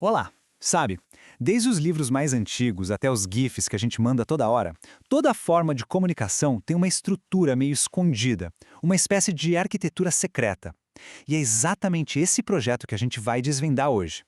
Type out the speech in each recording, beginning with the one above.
Olá! Sabe, desde os livros mais antigos até os GIFs que a gente manda toda hora, toda forma de comunicação tem uma estrutura meio escondida, uma espécie de arquitetura secreta. E é exatamente esse projeto que a gente vai desvendar hoje.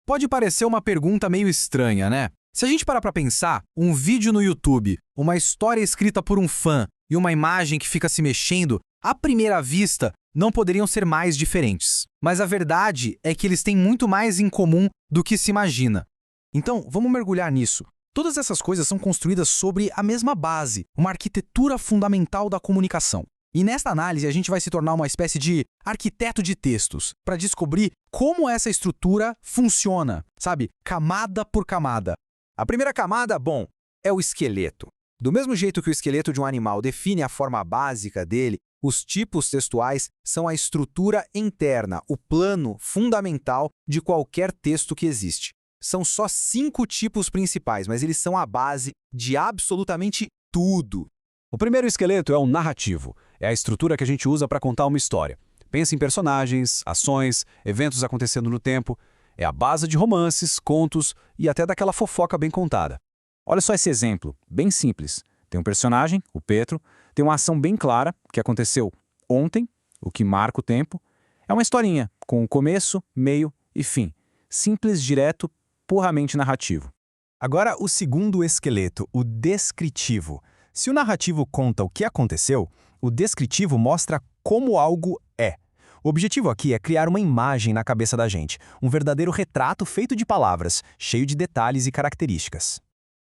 Pode parecer uma pergunta meio estranha, né? Se a gente parar pra pensar, um vídeo no YouTube, uma história escrita por um fã e uma imagem que fica se mexendo, à primeira vista, não poderiam ser mais diferentes. Mas a verdade é que eles têm muito mais em comum do que se imagina. Então, vamos mergulhar nisso. Todas essas coisas são construídas sobre a mesma base, uma arquitetura fundamental da comunicação. E nesta análise, a gente vai se tornar uma espécie de arquiteto de textos, para descobrir como essa estrutura funciona, sabe? Camada por camada. A primeira camada, bom, é o esqueleto. Do mesmo jeito que o esqueleto de um animal define a forma básica dele, os tipos textuais são a estrutura interna, o plano fundamental de qualquer texto que existe. São só 5 tipos principais, mas eles são a base de absolutamente tudo. O primeiro esqueleto é o narrativo. É a estrutura que a gente usa para contar uma história. Pensa em personagens, ações, eventos acontecendo no tempo. É a base de romances, contos e até daquela fofoca bem contada. Olha só esse exemplo, bem simples. Tem um personagem, o Petro, tem uma ação bem clara, que aconteceu ontem, o que marca o tempo. É uma historinha, com começo, meio e fim. Simples, direto, puramente narrativo. Agora, o segundo esqueleto, o descritivo. Se o narrativo conta o que aconteceu, o descritivo mostra como algo é. O objetivo aqui é criar uma imagem na cabeça da gente, um verdadeiro retrato feito de palavras, cheio de detalhes e características.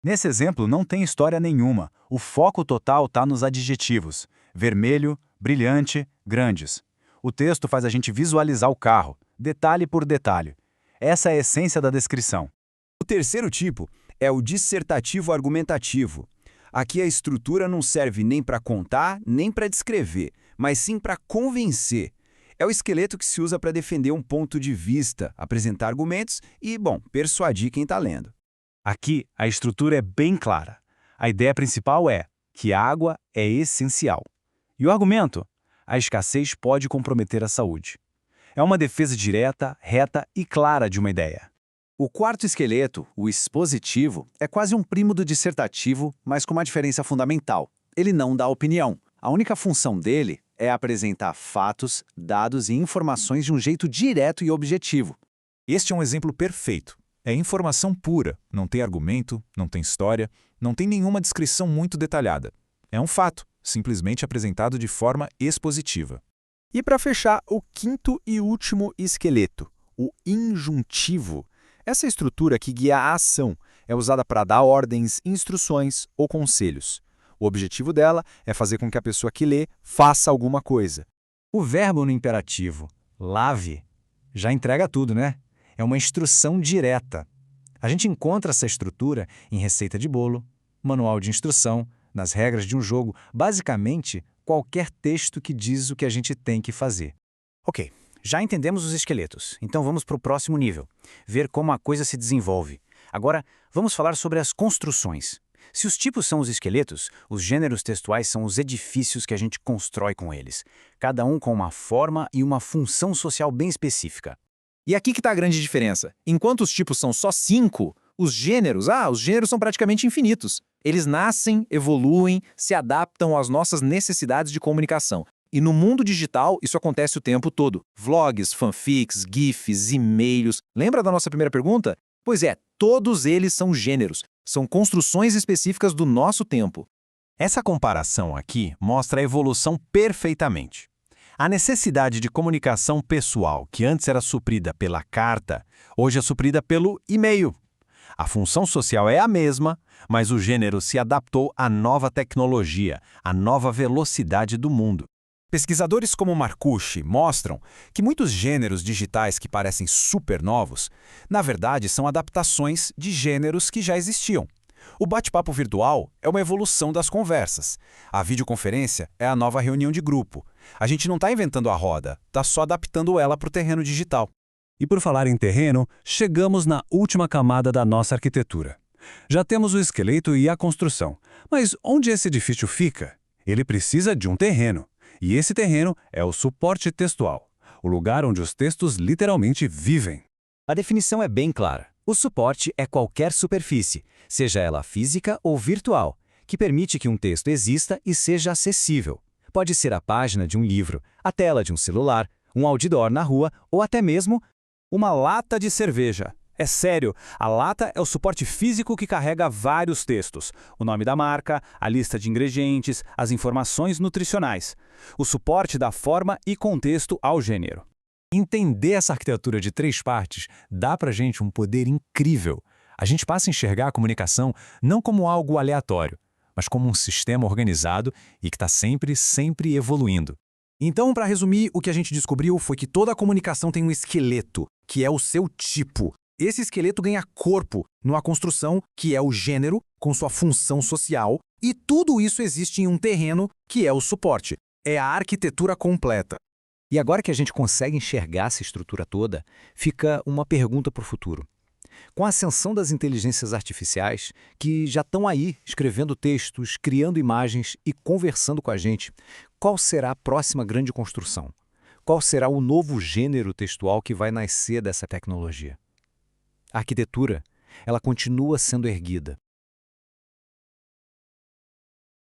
Nesse exemplo, não tem história nenhuma. O foco total está nos adjetivos. Vermelho, brilhante, grandes. O texto faz a gente visualizar o carro, detalhe por detalhe. Essa é a essência da descrição. O terceiro tipo é o dissertativo argumentativo. Aqui a estrutura não serve nem para contar, nem para descrever, mas sim para convencer. É o esqueleto que se usa para defender um ponto de vista, apresentar argumentos e, bom, persuadir quem está lendo. Aqui, a estrutura é bem clara. A ideia principal é que a água é essencial. E o argumento? A escassez pode comprometer a saúde. É uma defesa direta, reta e clara de uma ideia. O quarto esqueleto, o expositivo, é quase um primo do dissertativo, mas com uma diferença fundamental. Ele não dá opinião. A única função dele é apresentar fatos, dados e informações de um jeito direto e objetivo. Este é um exemplo perfeito. É informação pura, não tem argumento, não tem história, não tem nenhuma descrição muito detalhada. É um fato, simplesmente apresentado de forma expositiva. E para fechar, o quinto e último esqueleto, o injuntivo. Essa estrutura que guia a ação é usada para dar ordens, instruções ou conselhos. O objetivo dela é fazer com que a pessoa que lê faça alguma coisa. O verbo no imperativo, lave, já entrega tudo, né? É uma instrução direta. A gente encontra essa estrutura em receita de bolo, manual de instrução, nas regras de um jogo, basicamente qualquer texto que diz o que a gente tem que fazer. Ok, já entendemos os esqueletos, então vamos para o próximo nível, ver como a coisa se desenvolve. Agora, vamos falar sobre as construções. Se os tipos são os esqueletos, os gêneros textuais são os edifícios que a gente constrói com eles, cada um com uma forma e uma função social bem específica. E aqui que está a grande diferença. Enquanto os tipos são só 5, os gêneros são praticamente infinitos. Eles nascem, evoluem, se adaptam às nossas necessidades de comunicação. E no mundo digital, isso acontece o tempo todo. Vlogs, fanfics, GIFs, e-mails. Lembra da nossa primeira pergunta? Pois é, todos eles são gêneros. São construções específicas do nosso tempo. Essa comparação aqui mostra a evolução perfeitamente. A necessidade de comunicação pessoal, que antes era suprida pela carta, hoje é suprida pelo e-mail. A função social é a mesma, mas o gênero se adaptou à nova tecnologia, à nova velocidade do mundo. Pesquisadores como Marcucci mostram que muitos gêneros digitais que parecem super novos, na verdade são adaptações de gêneros que já existiam. O bate-papo virtual é uma evolução das conversas. A videoconferência é a nova reunião de grupo. A gente não está inventando a roda, está só adaptando ela para o terreno digital. E por falar em terreno, chegamos na última camada da nossa arquitetura. Já temos o esqueleto e a construção, mas onde esse edifício fica? Ele precisa de um terreno. E esse terreno é o suporte textual, o lugar onde os textos literalmente vivem. A definição é bem clara. O suporte é qualquer superfície, seja ela física ou virtual, que permite que um texto exista e seja acessível. Pode ser a página de um livro, a tela de um celular, um outdoor na rua ou até mesmo Uma lata de cerveja. É sério, a lata é o suporte físico que carrega vários textos. O nome da marca, a lista de ingredientes, as informações nutricionais. O suporte dá forma e contexto ao gênero. Entender essa arquitetura de 3 partes dá para a gente um poder incrível. A gente passa a enxergar a comunicação não como algo aleatório, mas como um sistema organizado e que está sempre evoluindo. Então, para resumir, o que a gente descobriu foi que toda a comunicação tem um esqueleto, que é o seu tipo. Esse esqueleto ganha corpo numa construção, que é o gênero, com sua função social, e tudo isso existe em um terreno, que é o suporte. É a arquitetura completa. E agora que a gente consegue enxergar essa estrutura toda, fica uma pergunta para o futuro. Com a ascensão das inteligências artificiais, que já estão aí escrevendo textos, criando imagens e conversando com a gente, qual será a próxima grande construção? Qual será o novo gênero textual que vai nascer dessa tecnologia? A arquitetura, ela continua sendo erguida,